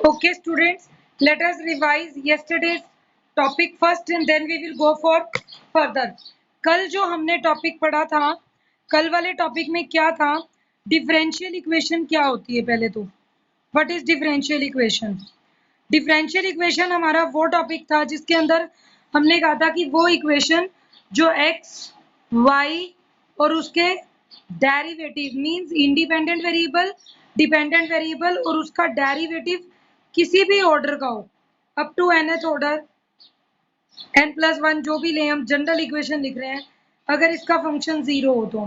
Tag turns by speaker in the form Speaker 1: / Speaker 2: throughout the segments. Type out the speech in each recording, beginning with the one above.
Speaker 1: Okay, students, let us revise yesterday's topic first and then we will go for further. कल जो हमने topic पढ़ा था, कल वाले टॉपिक में क्या था? डिफरेंशियल इक्वेशन क्या होती है पहले तो? What is differential equation? Differential equation हमारा वो टॉपिक था जिसके अंदर हमने कहा था कि वो इक्वेशन जो x, y और उसके derivative means independent variable, dependent variable और उसका डेरिवेटिव किसी भी ऑर्डर का हो up to nth order n+1 जो भी ले, हम जनरल इक्वेशन लिख रहे हैं, अगर इसका फंक्शन 0 हो तो।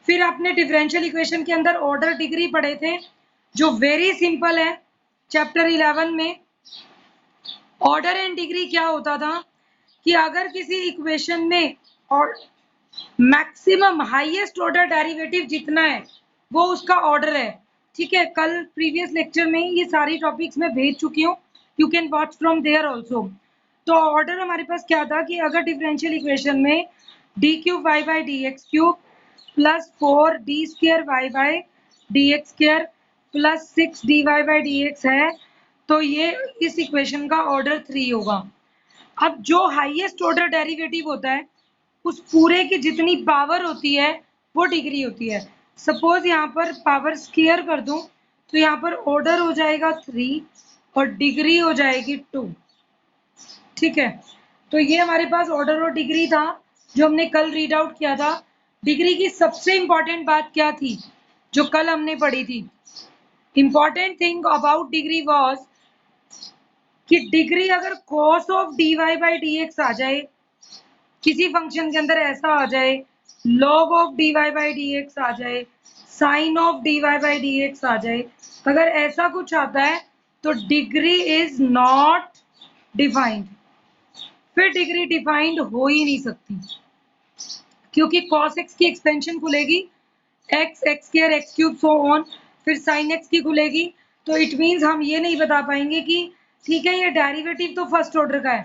Speaker 1: फिर आपने डिफरेंशियल इक्वेशन के अंदर ऑर्डर डिग्री पढ़े थे जो वेरी सिंपल है। चैप्टर 11 में ऑर्डर एंड डिग्री क्या होता था कि अगर किसी इक्वेशन में और मैक्सिमम हाईएस्ट ऑर्डर डेरिवेटिव जितना है वो उसका ऑर्डर है। ठीक है, कल प्रीवियस लेक्चर में ये सारी टॉपिक्स मैं भेज चुकी हूँ, you can watch from there also. तो ऑर्डर हमारे पास क्या था कि अगर डिफरेंशियल इक्वेशन में D cube Y by D X cube plus 4d² Y by D X square plus 6dy by D X है तो ये इस इक्वेशन का ऑर्डर 3 होगा। अब जो हाईएस्ट ऑर्डर डेरिवेटिव होता है उस पूरे की जितनी पावर होती है वो डिग्री होती है। सपोज यहाँ पर पावर स्क्वायर कर दूं तो यहाँ पर ऑर्डर हो जाएगा 3 और डिग्री हो जाएगी 2। ठीक है, तो ये हमारे पास ऑर्डर और डिग्री था जो हमने कल रीड आउट किया था। डिग्री की सबसे इंपॉर्टेंट बात क्या थी जो कल हमने पढ़ी थी? Important thing about degree was कि डिग्री अगर cos of dy by D X आ जाए, किसी फंक्शन के अंदर ऐसा आ जाए, log of dy by D X आ जाए, sine of dy by D X आ जाए, अगर ऐसा कुछ आता है तो डिग्री इज नॉट डिफाइंड। फिर डिग्री डिफाइंड हो ही नहीं सकती क्योंकि cos x की एक्सपेंशन खुलेगी x, x square, x cube so on, फिर sin x की खुलेगी। तो इट मींस हम ये नहीं बता पाएंगे कि ठीक है ये डेरिवेटिव तो फर्स्ट ऑर्डर का है,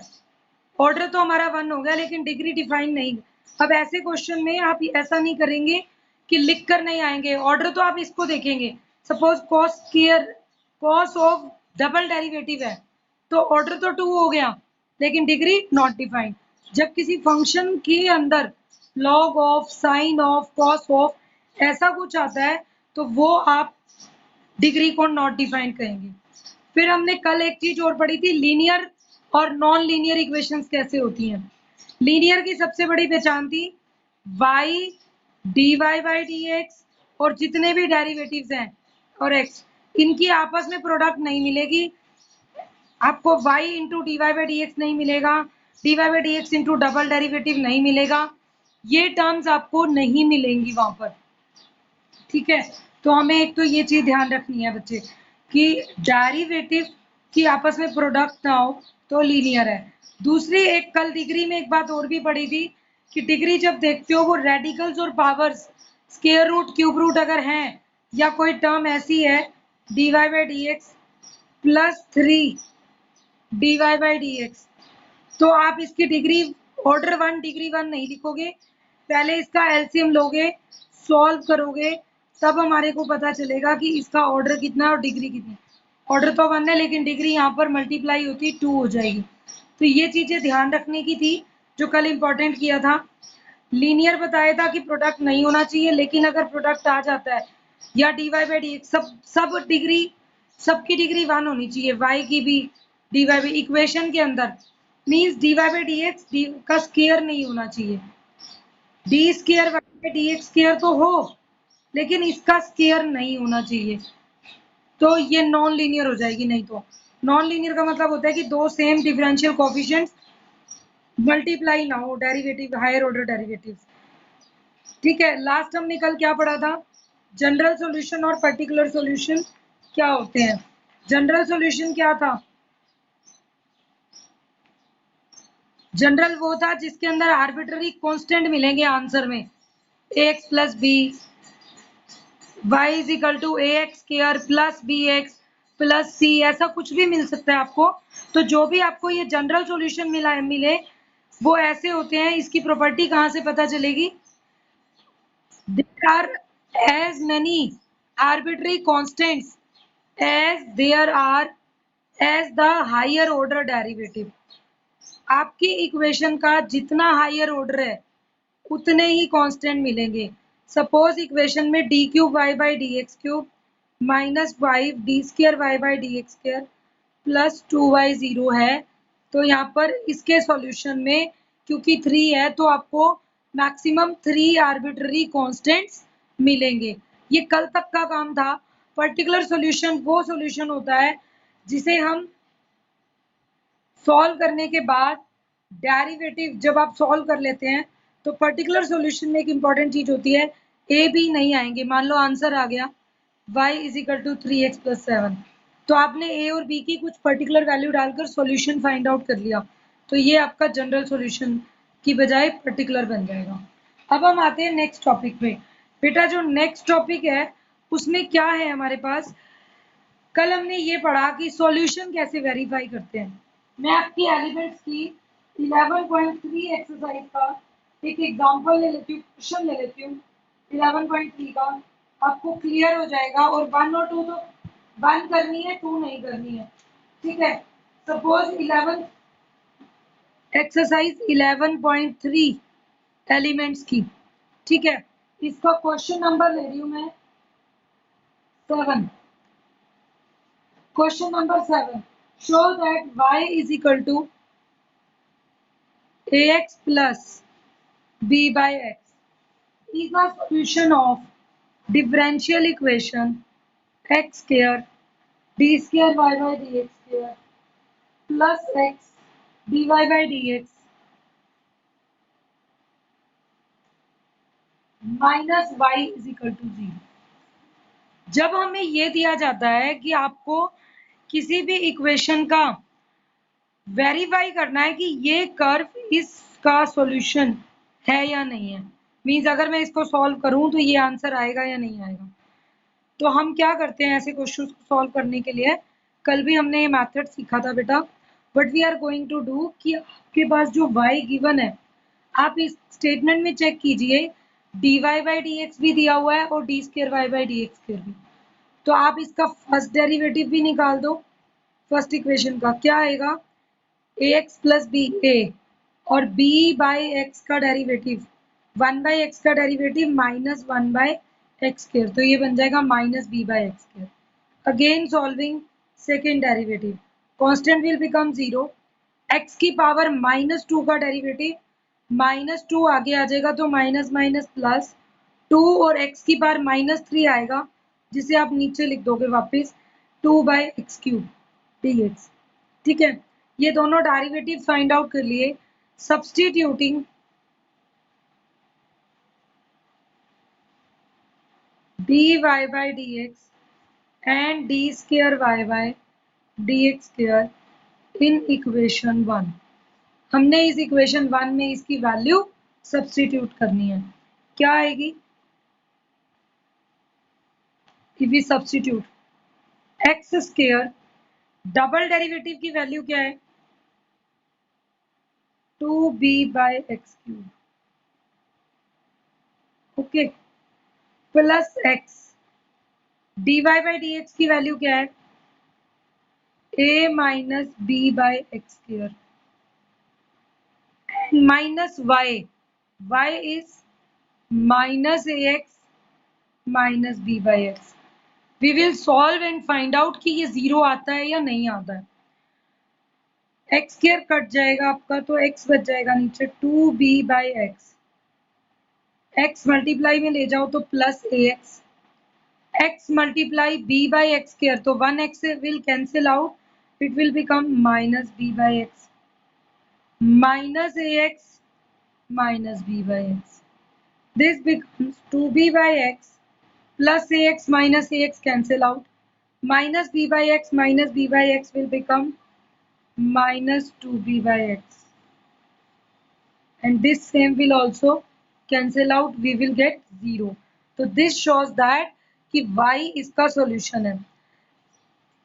Speaker 1: ऑर्डर तो हमारा 1 हो गया लेकिन डिग्री डिफाइन नहीं। अब ऐसे क्वेश्चन में आप ऐसा नहीं करेंगे कि लिख कर नहीं आएंगे, ऑर्डर तो आप इसको देखेंगे। Suppose cos square, cos of double derivative है तो ऑर्डर तो 2 हो गया लेकिन डिग्री नॉट डिफाइंड। जब किसी फंक्शन के अंदर log of, sine of, cos of ऐसा कुछ आता है तो वो आप डिग्री को नॉट डिफाइन कहेंगे। फिर हमने कल एक चीज और पढ़ी थी, लीनियर और नॉन लीनियर इक्वेशंस कैसे होती हैं। लीनियर की सबसे बड़ी पहचान थी y dy by D x और जितने भी डेरिवेटिव्स हैं और x, इनकी आपस में प्रोडक्ट नहीं मिलेगी। आपको y into D Y by D X नहीं मिलेगा, dy by D X into double derivative नहीं मिलेगा, ये टर्म्स आपको नहीं मिलेंगी वहां पर। ठीक है, तो हमें एक तो ये चीज ध्यान रखनी है बच्चे कि डेरिवेटिव की आपस में प्रोडक्ट ना हो तो लीनियर है। दूसरी एक कल डिग्री में एक बात और भी पढ़ी थी कि डिग्री जब देखते हो वो रेडिकल्स और powers, square root, cube root अगर हैं या कोई टर्म ऐसी है dy by D X plus 3 dy by D X तो आप इसकी डिग्री ऑर्डर 1 डिग्री 1 नहीं लिखोगे, पहले इसका एलसीएम लोगे, सॉल्व करोगे, तब हमारे को पता चलेगा कि इसका ऑर्डर कितना है और डिग्री कितनी। ऑर्डर तो 1 है लेकिन डिग्री यहाँ पर मल्टीप्लाई होती 2 हो जाएगी। तो ये चीजें ध्यान रखने की थी जो कल इंपॉर्टेंट किया था। लीनियर बताया था कि प्रोडक्ट नहीं होना चाहिए, लेकिन अगर प्रोडक्ट आ जाता है या dy बाई डी एक्स सब डिग्री, सबकी डिग्री 1 होनी चाहिए, y की भी dy बाई इक्वेशन के अंदर means dy by D x का स्क्वायर नहीं होना चाहिए। D square by D x square तो हो लेकिन इसका स्क्वायर नहीं होना चाहिए, तो ये नॉन लीनियर हो जाएगी। नहीं तो नॉन लीनियर का मतलब होता है कि दो सेम डिफरेंशियल कोफिशिएंट्स मल्टीप्लाई ना हो, डेरिवेटिव हायर ऑर्डर डेरिवेटिव्स। ठीक है, लास्ट हमने कल क्या पढ़ा था? जनरल सॉल्यूशन और पर्टिकुलर सॉल्यूशन क्या होते हैं। जनरल सॉल्यूशन क्या था? जनरल वो था जिसके अंदर आर्बिट्ररी कांस्टेंट मिलेंगे आंसर में, ax plus B, Y is equal to A X square plus B X plus C, ऐसा कुछ भी मिल सकता है आपको। तो जो भी आपको ये जनरल सॉल्यूशन मिले वो ऐसे होते हैं। इसकी प्रॉपर्टी कहाँ से पता चलेगी? There are as many arbitrary constants as there are as the higher order derivative. आपकी इक्वेशन का जितना हायर ऑर्डर है उतने ही कांस्टेंट मिलेंगे। सपोज इक्वेशन में D cube Y by D X cube minus 5 D square Y by D X square plus 2y 0 है, तो यहाँ पर इसके सॉल्यूशन में क्योंकि 3 है तो आपको मैक्सिमम 3 आर्बिट्ररी कांस्टेंट्स मिलेंगे। ये कल तक का काम था। पर्टिकुलर सॉल्यूशन वो सॉल्यूशन होता है जिसे हम सॉल्व करने के बाद डेरिवेटिव जब आप सॉल्व कर लेते हैं तो पर्टिकुलर सॉल्यूशन में एक इंपॉर्टेंट चीज होती है, ए बी नहीं आएंगे। मान लो आंसर आ गया y is equal to 3x plus 7, तो आपने ए और बी की कुछ पर्टिकुलर वैल्यू डालकर सॉल्यूशन फाइंड आउट कर लिया, तो ये आपका जनरल सॉल्यूशन की बजाय पर्टिकुलर बन जाएगा। अब हम आते हैं नेक्स्ट टॉपिक पे। बेटा जो नेक्स्ट टॉपिक है उसमें क्या है हमारे पास, कल हमने ये पढ़ा कि सॉल्यूशन कैसे वेरीफाई करते हैं। मैं आपकी एलिमेंट्स की 11.3 एक्सरसाइज का एक एग्जांपल ले लेती हूँ, क्वेश्चन ले लेती हूँ 11.3 का, आपको क्लियर हो जाएगा। और 1 और 2 तो 1 करनी है, 2 नहीं करनी है, ठीक है। सपोज 11 एक्सरसाइज 11.3 एलिमेंट्स की, ठीक है। इसका क्वेश्चन नंबर ले रही हूँ मैं 7। Question number 7. Show that y is equal to ax plus b by x is a solution of differential equation x square d square y by dx square plus x dy by dx minus y is equal to 0। जब हमें ये दिया जाता है कि आपको किसी भी इक्वेशन का वेरीफाई करना है कि ये कर्व इसका सॉल्यूशन है या नहीं है, मींस अगर मैं इसको सॉल्व करूं तो ये आंसर आएगा या नहीं आएगा, तो हम क्या करते हैं ऐसे क्वेश्चंस को सॉल्व करने के लिए। कल भी हमने ये मेथड सीखा था बेटा, but we are going to do कि आपके पास जो y गिवन है, आप इस स्टेटमेंट में चेक कीजिए dy बाई डी एक्स भी दिया हुआ है और D square Y by D X square भी, तो आप इसका फर्स्ट डेरिवेटिव भी निकाल दो। फर्स्ट इक्वेशन का क्या आएगा, ax प्लस बी ए और b बाई एक्स का डेरिवेटिव 1 बाई एक्स का derivative minus 1 by x square, तो ये बन जाएगा minus b by x square. Again solving second derivative, constant will become 0, x की पावर माइनस 2 का डेरिवेटिव माइनस 2 आगे आ जाएगा तो माइनस माइनस प्लस 2 और x की पावर माइनस 3 आएगा जिसे आप नीचे लिख दोगे वापस 2 बाई एक्स क्यूब dx, ठीक है। ये दोनों डेरिवेटिव फाइंड आउट कर लिए। Substituting dy by dx and d square y by dx square in equation 1, हमने इस इक्वेशन 1 में इसकी वैल्यू सब्स्टिट्यूट करनी है। क्या आएगी, if we substitute X square, double derivative की वैल्यू क्या है 2b by X cube, okay, plus X, dy by D X की वैल्यू क्या है a minus b by X square minus y is minus ax minus b by X. We will solve and find out कि ये 0 आता है या नहीं आता है। एक्स स्क्वायर कट जाएगा आपका तो x बच जाएगा नीचे 2b by x, x multiply में ले जाओ तो plus ax, x multiply b by X square तो 1x will cancel out, it will become minus b by x minus ax minus b by x. This becomes 2b by x plus ax minus ax cancel out. Minus b by x minus b by x will become minus 2b by x. And this same will also cancel out. We will get 0. So this shows that कि y इसका solution है।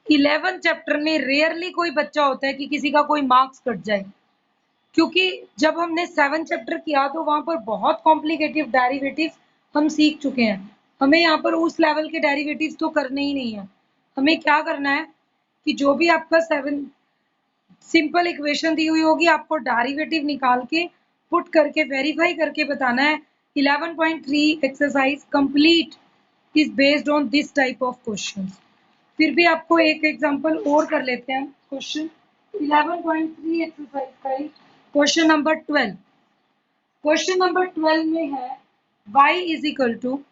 Speaker 1: 11th chapter में rarely कोई बच्चा होता है कि किसी का कोई मार्क्स कट जाए, क्योंकि जब हमने 7th चैप्टर किया तो वहां पर बहुत कॉम्प्लिकेटेड डेरिवेटिव्स हम सीख चुके हैं। हमें यहाँ पर उस लेवल के डेरिवेटिव्स तो करने ही नहीं है। हमें क्या करना है, कि जो भी आपका 7 सिंपल इक्वेशन दी हुई होगी आपको डेरिवेटिव निकाल के पुट करके वेरीफाई करके बताना है। 11.3 exercise complete is based on this type of questions. फिर भी आपको एक एग्जांपल और कर लेते हैं। क्वेश्चन 11.3 एक्सरसाइज का ही क्वेश्चन नंबर 12। क्वेश्चन नंबर 12 में है y is equal to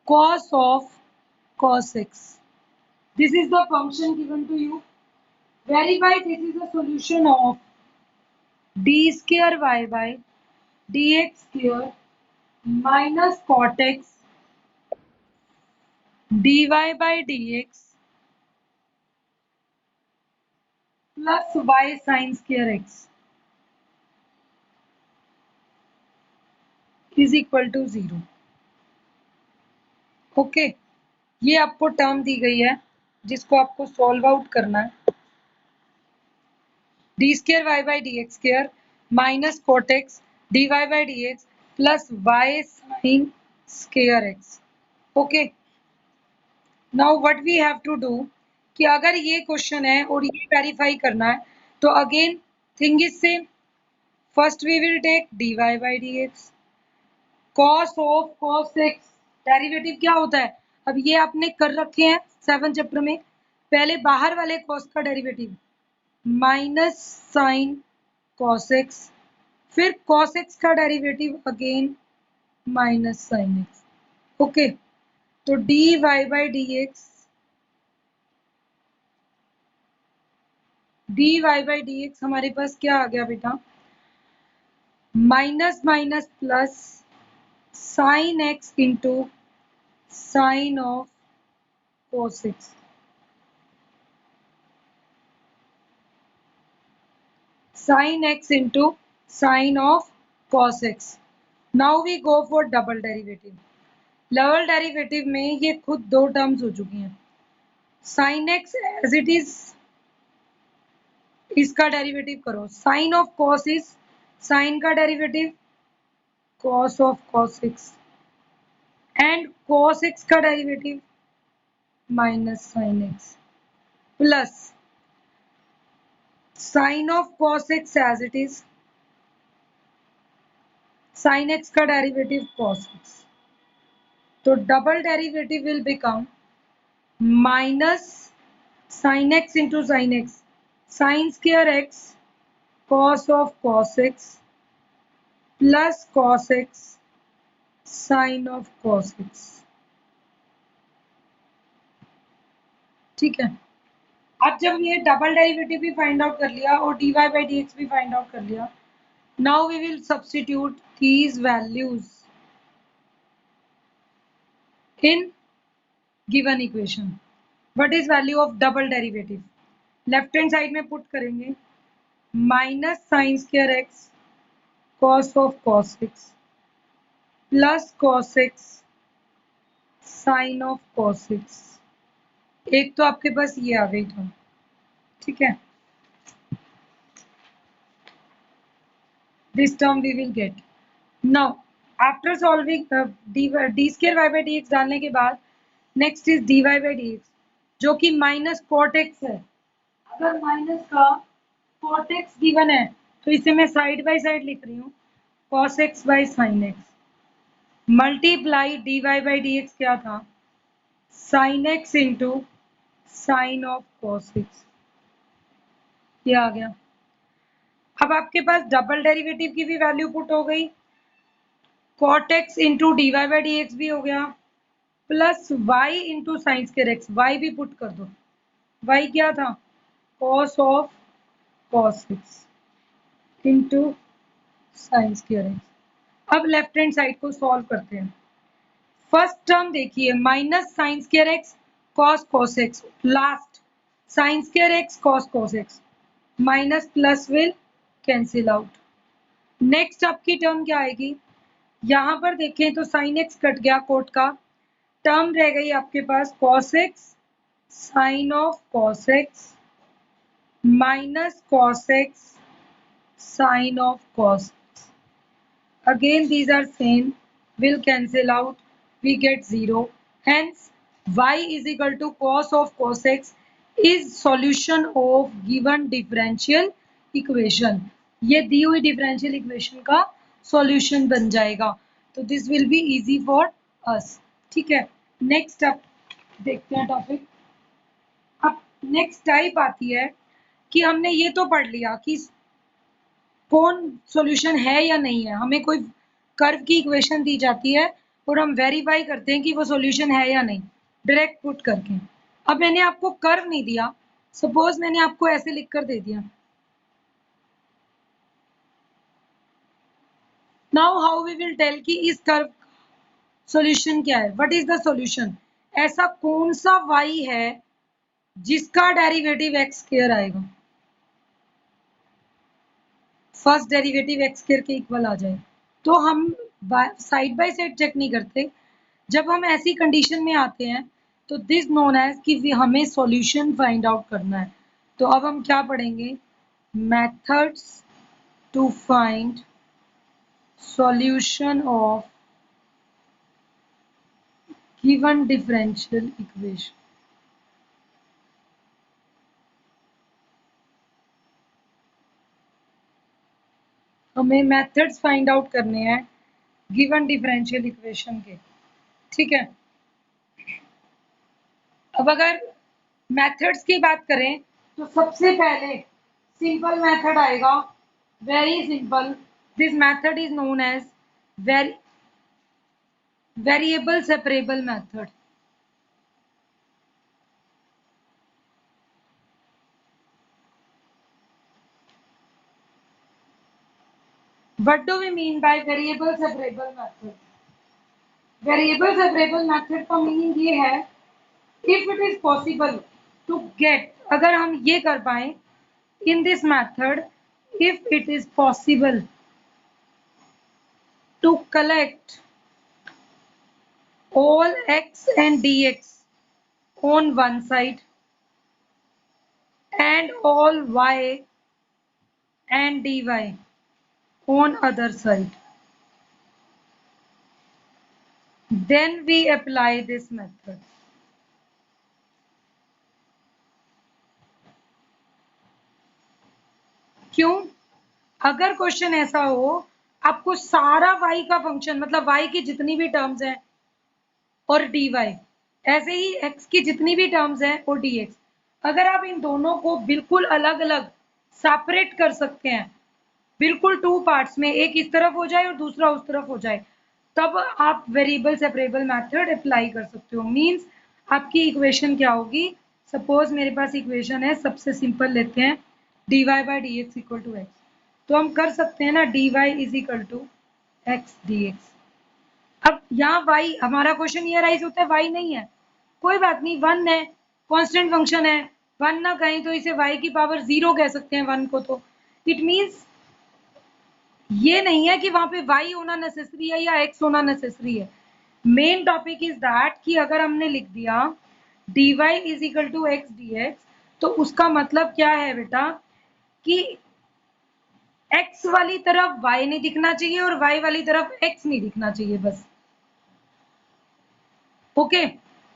Speaker 1: cos of cos x. This is the function given to you. Verify this is the solution of d square y by dx square minus cot x dy by dx plus y sin square x is equal to 0. Okay, ये आपको term दी गई है जिसको आपको solve out करना है। D square Y by D X square minus cot X D Y by D X plus Y sine square X. Okay, now what we have to do कि अगर ये क्वेश्चन है और ये वेरीफाई करना है तो again thing is same. First we will take D Y by D X cos of cos X. Derivative क्या होता है? अब ये आपने कर रखे हैं 7 चैप्टर में। पहले बाहर वाले कॉस का derivative minus sine cos X, फिर कॉस एक्स का derivative again minus sine X. Okay, तो D Y by D X हमारे पास क्या आ गया बेटा? Minus minus plus sine X into sine of cos x. Sin x into sin of cos x. Now we go for double derivative. Double derivative में ये खुद दो टर्म्स हो चुकी हैं। sin x as it is, इसका derivative करो। sin of cos is sin का derivative cos of cos x and cos x का derivative minus sin x plus sin of cos x as it is sin x का derivative cos x। तो double derivative will become minus sin x into sin x sin square x cos of cos x plus cos x sin of cos x। ठीक है, अब जब ये double derivative भी find out कर लिया और dy by dx भी फाइंड आउट कर लिया, now we will substitute these values in given equation. What is value of double derivative? Left hand side में पुट करेंगे minus sine square X cos of cos X plus cos X sine of cos X. एक तो आपके पास ये आ गई term, ठीक है। This term we will get now after solving D square Y by D X डालने के बाद next is D Y by D X जो कि माइनस कॉट एक्स है। अगर माइनस का कॉट एक्स गिवन है तो इसे मैं साइड बाय साइड लिख रही हूँ cos X by sine X multiply D Y by D X क्या था? Sine X into sine of cos X. ये आ गया। अब आपके पास डबल डेरिवेटिव की भी वैल्यू पुट हो गई, cot X into D Y by D X भी हो गया plus Y into sine square X, Y भी पुट कर दो। वाई क्या था? Cos of cos X into sine square X. अब लेफ्ट हैंड साइड को सॉल्व करते हैं। फर्स्ट टर्म देखिए minus sine square X cos cos X, last sine square X cos X, minus plus will cancel out. Next आपकी term क्या आएगी? यहाँ पर देखें तो साइन एक्स कट गया, कोट का टर्म रह गई आपके पास cos X sine of cos X minus cos X sine of cos. Again these are same, will cancel out, we get 0. Hence y is equal to cos of cos x is solution of given differential equation. ये दी हुई differential equation का solution बन जाएगा। तो this will be easy for us. ठीक है, next up देखते हैं टॉपिक। अब नेक्स्ट टाइप आती है कि हमने ये तो पढ़ लिया कि कौन सॉल्यूशन है या नहीं है। हमें कोई कर्व की इक्वेशन दी जाती है और हम वेरीफाई करते हैं कि वो सॉल्यूशन है या नहीं, डायरेक्ट पुट करके। अब मैंने आपको कर्व नहीं दिया, सपोज मैंने आपको ऐसे लिख कर दे दिया। Now how we will tell कि इस कर्व सॉल्यूशन क्या है। What is the solution? ऐसा कौन सा y है जिसका डेरिवेटिव x स्क्वायर आएगा, फर्स्ट डेरिवेटिव x स्क्वायर के इक्वल आ जाए। तो हम साइड बाय साइड चेक नहीं करते। जब हम ऐसी कंडीशन में आते हैं तो दिस नोन एज कि हमें सॉल्यूशन फाइंड आउट करना है। तो अब हम क्या पढ़ेंगे? Methods to find solution of given differential equation. हमें मेथड्स फाइंड आउट करने हैं गिवन डिफरेंशियल इक्वेशन के। ठीक है, अब अगर मेथड्स की बात करें तो सबसे पहले सिंपल मेथड आएगा, very simple. This method is known as variable separable method. What do we mean by variable separable method? Variable separable method का मीनिंग ये है, if it is possible to get, अगर हम ये कर पाए in this method, if it is possible to collect all x and dx on one side and all y and dy on other side, then we apply this method. क्यों? अगर question ऐसा हो, आपको सारा y का function मतलब y की जितनी भी टर्म्स हैं और dy, ऐसे ही x की जितनी भी टर्म्स हैं और dx, अगर आप इन दोनों को बिल्कुल अलग अलग सेपरेट कर सकते हैं, बिल्कुल टू पार्ट्स में, एक इस तरफ हो जाए और दूसरा उस तरफ हो जाए, तब आप वेरिएबल सेपरेबल मेथड अप्लाई कर सकते हो। मींस आपकी इक्वेशन क्या होगी? सपोज मेरे पास इक्वेशन है, सबसे सिंपल लेते हैं, dy by D X equal to X. तो हम कर सकते हैं ना, dy is equal to X D X. अब यहाँ y, हमारा क्वेश्चन ये राइज होता है y नहीं है, कोई बात नहीं, 1 है, कांस्टेंट फंक्शन है, 1 ना कहें तो इसे y की पावर 0 कह सकते हैं 1 को। तो इट मींस ये नहीं है कि वहां पे y होना नेसेसरी है या x होना नेसेसरी है। मेन टॉपिक इज दैट कि अगर हमने लिख दिया dy is equal to X D X, तो उसका मतलब क्या है बेटा कि x वाली तरफ y नहीं दिखना चाहिए और y वाली तरफ x नहीं दिखना चाहिए, बस। ओके,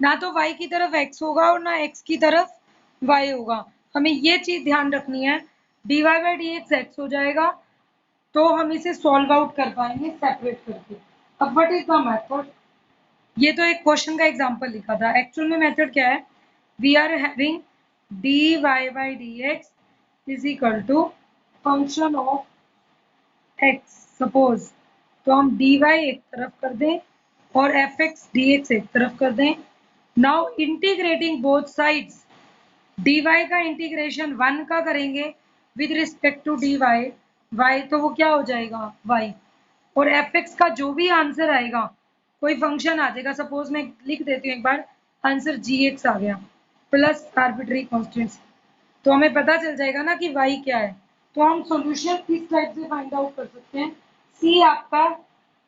Speaker 1: ना तो y की तरफ x होगा और ना x की तरफ y होगा। हमें ये चीज ध्यान रखनी है। dy by D x x हो जाएगा, तो हम इसे सॉल्व आउट कर पाएंगे सेपरेट करके। अब व्हाट इज द मेथड? ये तो एक क्वेश्चन का एग्जांपल लिखा था, एक्चुअल में मेथड क्या है? We are having dy by D x is equal to function of x, suppose. तो हम dy एक तरफ कर दें और fx dx एक तरफ कर दें। Now integrating both sides, dy का इंटीग्रेशन 1 का करेंगे with respect to dy y, तो वो क्या हो जाएगा y, और fx का जो भी आंसर आएगा, कोई फंक्शन आ जाएगा, सपोज मैं लिख देती हूँ एक बार, आंसर gx आ गया प्लस आर्बिट्री कॉन्स्टेंट्स, तो हमें पता चल जाएगा ना कि y क्या है। तो हम सॉल्यूशन किस टाइप से फाइंड आउट कर सकते हैं? c आपका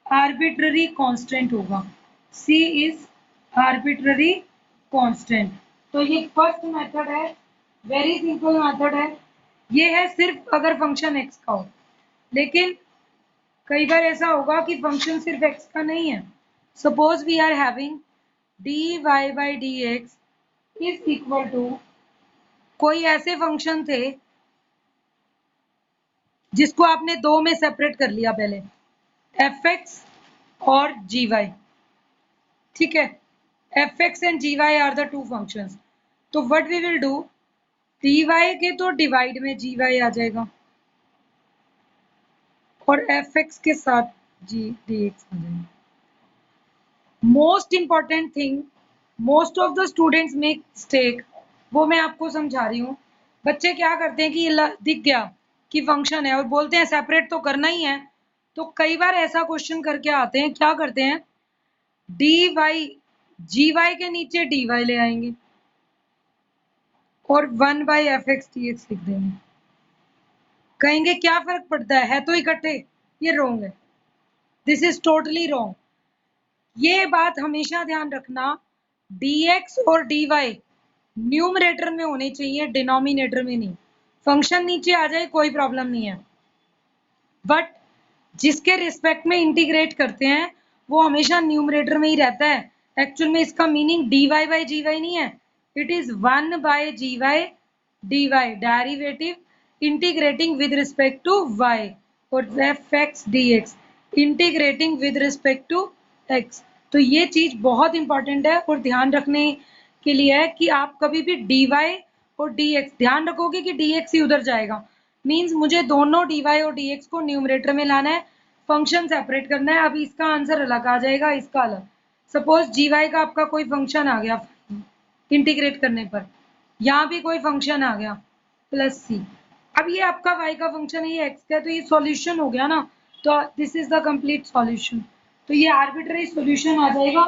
Speaker 1: आर्बिट्ररी कांस्टेंट होगा, c इज आर्बिट्ररी कांस्टेंट। तो ये फर्स्ट मेथड है, वेरी सिंपल मेथड है। ये है सिर्फ अगर फंक्शन x का हो, लेकिन कई बार ऐसा होगा कि फंक्शन सिर्फ x का नहीं है। Suppose we are having dy by D x is equal to कोई ऐसे फंक्शन थे जिसको आपने दो में सेपरेट कर लिया पहले, fx और gy, ठीक है। fx and gy are the two functions. तो what we will do, dy के तो डिवाइड में gy आ जाएगा और fx के साथ g dx आ जाएगा। Most important thing, most of the students make mistake, वो मैं आपको समझा रही हूँ। बच्चे क्या करते हैं कि ये दिख गया कि फंक्शन है और बोलते हैं सेपरेट तो करना ही है। तो कई बार ऐसा क्वेश्चन करके आते हैं, क्या करते हैं, dy gy के नीचे dy ले आएंगे और 1/fx dx लिख देंगे। कहेंगे क्या फर्क पड़ता है तो इकट्ठे। ये रॉन्ग है, दिस इज टोटली रॉन्ग। ये बात हमेशा ध्यान रखना, dx और dy न्यूमरेटर में होने चाहिए, डिनोमिनेटर में नहीं। फंक्शन नीचे आ जाए कोई प्रॉब्लम नहीं है, बट जिसके रिस्पेक्ट में इंटीग्रेट करते हैं वो हमेशा न्यूमरेटर में ही रहता है। एक्चुअल में इसका मीनिंग dy/gy नहीं है, it is 1/gy dy, derivative integrating with respect to y, और fx dx integrating with respect to x। तो ये चीज बहुत इंपॉर्टेंट है और ध्यान रखने के लिए है कि आप कभी भी dy और dx ध्यान रखोगे कि dx ही उधर जाएगा, मीन्स मुझे दोनों dy और dx को न्यूमरेटर में लाना है, फंक्शन सेपरेट करना है। अभी इसका आंसर अलग आ जाएगा, इसका अलग। सपोज gy का आपका कोई फंक्शन आ गया इंटीग्रेट करने पर, यहाँ भी कोई फंक्शन आ गया प्लस c, अब ये आपका y का फंक्शन है, ये x का है, तो ये सॉल्यूशन हो गया ना। तो this is the complete solution. तो ये आर्बिट्ररी सॉल्यूशन आ जाएगा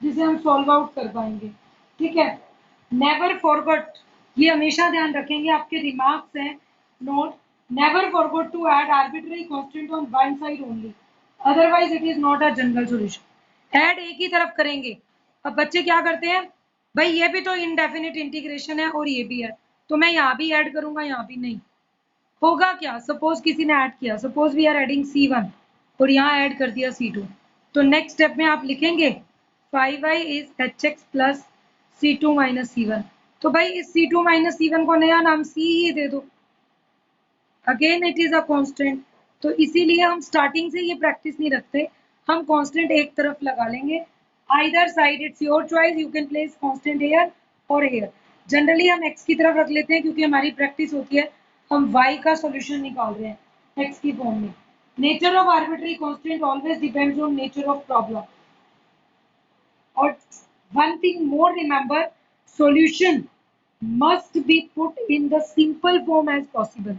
Speaker 1: जिसे हम सॉल्व आउट कर पाएंगे, ठीक है। नेवर फॉरगेट, ये हमेशा ध्यान रखेंगे, आपके रिमार्क्स हैं note, never forget to add arbitrary constant on one side only, otherwise it is not a general solution. Add एक ही तरफ करेंगे। अब बच्चे क्या करते हैं, भाई ये भी तो इनडेफिनिट इंटीग्रेशन है और ये भी है, तो मैं यहाँ भी ऐड करूंगा, यहाँ भी नहीं होगा। क्या सपोज किसी ने ऐड किया, suppose we are adding c1 और यहाँ ऐड कर दिया c2, तो नेक्स्ट स्टेप में आप लिखेंगे 5y is hx plus c2 minus c1। तो भाई इस c2 माइनस c1 को नया नाम c ही दे दो, again it is a constant. तो इसीलिए हम स्टार्टिंग से ये प्रैक्टिस नहीं रखते, हम कांस्टेंट एक तरफ लगा लेंगे, either side it's your choice, you can place constant here और हियर। जनरली हम x की तरफ रख लेते हैं क्योंकि हमारी प्रैक्टिस होती है हम y का सॉल्यूशन निकाल रहे हैं x की फॉर्म में। Nature of arbitrary constant always depends on nature of problem. और one thing more remember, solution must be put in the simple form as possible।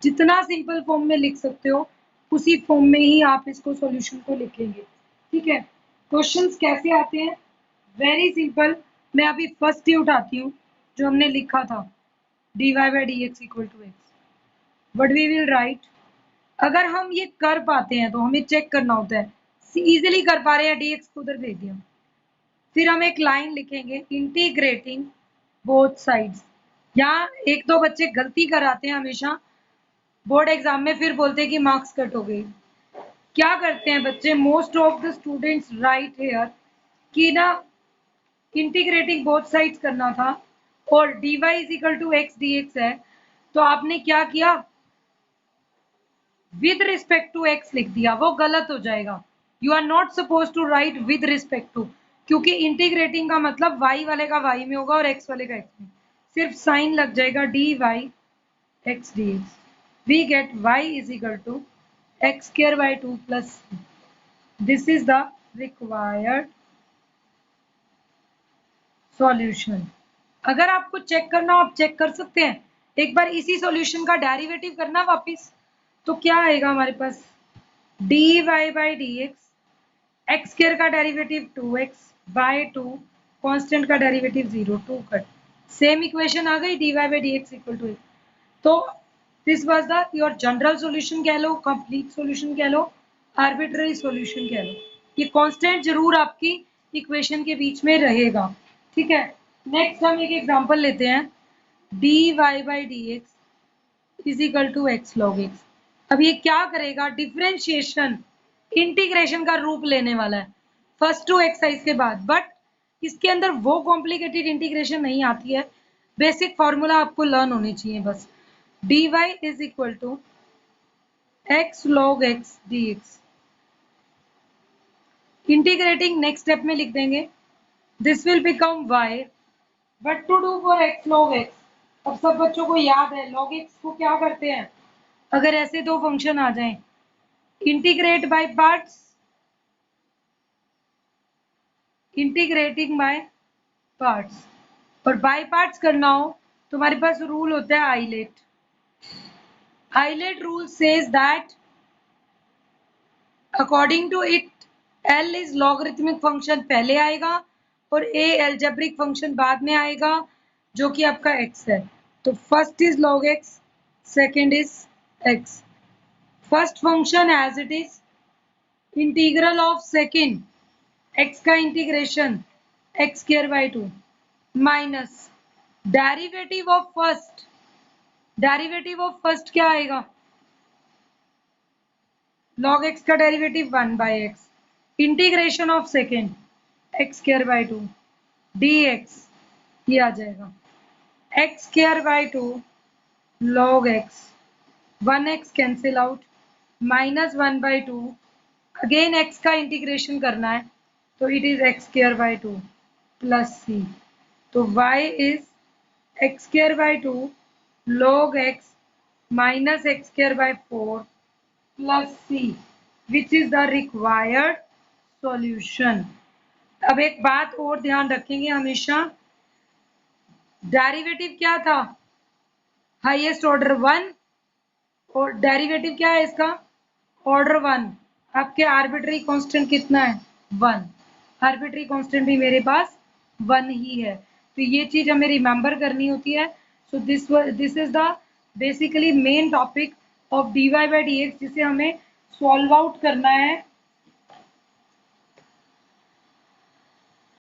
Speaker 1: जितना सिंपल फॉर्म में लिख सकते हो उसी फॉर्म में ही आप इसको सॉल्यूशन को लिखेंगे, ठीक है। क्वेश्चंस कैसे आते हैं, वेरी सिंपल। मैं अभी फर्स्ट ही उठाती हूँ जो हमने लिखा था, dy/dx equal to x, what we will write. अगर हम ये कर पाते हैं तो हमें चेक करना होता है, इजीली कर पा रहे हैं, dx को उधर भेज दिया। फिर हम एक लाइन लिखेंगे इंटीग्रेटिंग बोथ साइड्स। यहाँ एक दो बच्चे गलती कराते हैं हमेशा बोर्ड एग्जाम में, फिर बोलते हैं कि मार्क्स कट हो गए। क्या करते हैं बच्चे, most of the students right here कि ना इंटीग्रेटिंग बोथ साइड्स करना था और dy is equal to x dx है, तो आपने क्या किया, विद रिस्पेक्ट टू x लिख दिया, वो गलत हो जाएगा। You are not suppose to write with respect to, क्योंकि इंटीग्रेटिंग का मतलब y वाले का y में होगा और x वाले का x में, सिर्फ साइन लग जाएगा dy x dx। we get y is equal to x square by 2 plus c. This is the required solution। अगर आपको चेक करना हो आप चेक कर सकते हैं, एक बार इसी सॉल्यूशन का डेरिवेटिव करना वापस, तो क्या आएगा हमारे पास, dy by dx, x square का डेरिवेटिव 2x by 2, कांस्टेंट का डेरिवेटिव 0, 2 कट, सेम इक्वेशन आ गई dy by dx equal to. तो this was the your general solution कह लो, कंप्लीट सॉल्यूशन कह लो, आर्बिट्ररी सॉल्यूशन कह लो। ये कांस्टेंट जरूर आपकी इक्वेशन के बीच में रहेगा, ठीक है। नेक्स्ट हम एक एग्जांपल लेते हैं, dy by dx is equal to x log x। अब ये क्या करेगा, डिफरेंशिएशन इंटीग्रेशन का रूप लेने वाला है फर्स्ट टू एक्सरसाइज के बाद, बट इसके अंदर वो कॉम्प्लिकेटेड इंटीग्रेशन नहीं आती है बेसिक फॉर्मूला आपको लर्न होनी चाहिए बस। dy is equal to x log x dx। Integrating next step में लिख देंगे, this will become y, but to do for x log x, अब सब बच्चों को याद है log x को क्या करते हैं अगर ऐसे दो फंक्शन आ जाएं, integrate by parts, integrating by parts, और बाय पार्ट्स करना हो तो हमारे पास रूल होता है ILATE. ILATE rule says that according to it L is logarithmic function पहले आएगा और A एल्जेब्रिक फंक्शन बाद में आएगा जो कि आपका x है। तो first is log x, second is x। First function as it is, integral of second x का integration x square by 2 minus derivative of first, derivative of first क्या आएगा, log x का derivative 1 by x, integration of second x square by 2 dx, ये आ जाएगा x square by 2 log x, 1x cancel out, minus 1 by 2, again x का integration करना है तो it is x square by 2 plus c, तो y is x square by 2 log x minus x square bye 4 plus c, which is the required solution. अब एक बात और ध्यान रखेंगे हमेशा, डेरिवेटिव क्या था, हाईएस्ट ऑर्डर 1, और डेरिवेटिव क्या है इसका, ऑर्डर 1। आपके आर्बिट्री कांस्टेंट कितना है, 1, आर्बिट्री कांस्टेंट भी मेरे पास 1 ही है, तो ये चीज हमें रिमेंबर करनी होती है। So this is the basically main topic of dy by dx जिसे हमें सॉल्व आउट करना है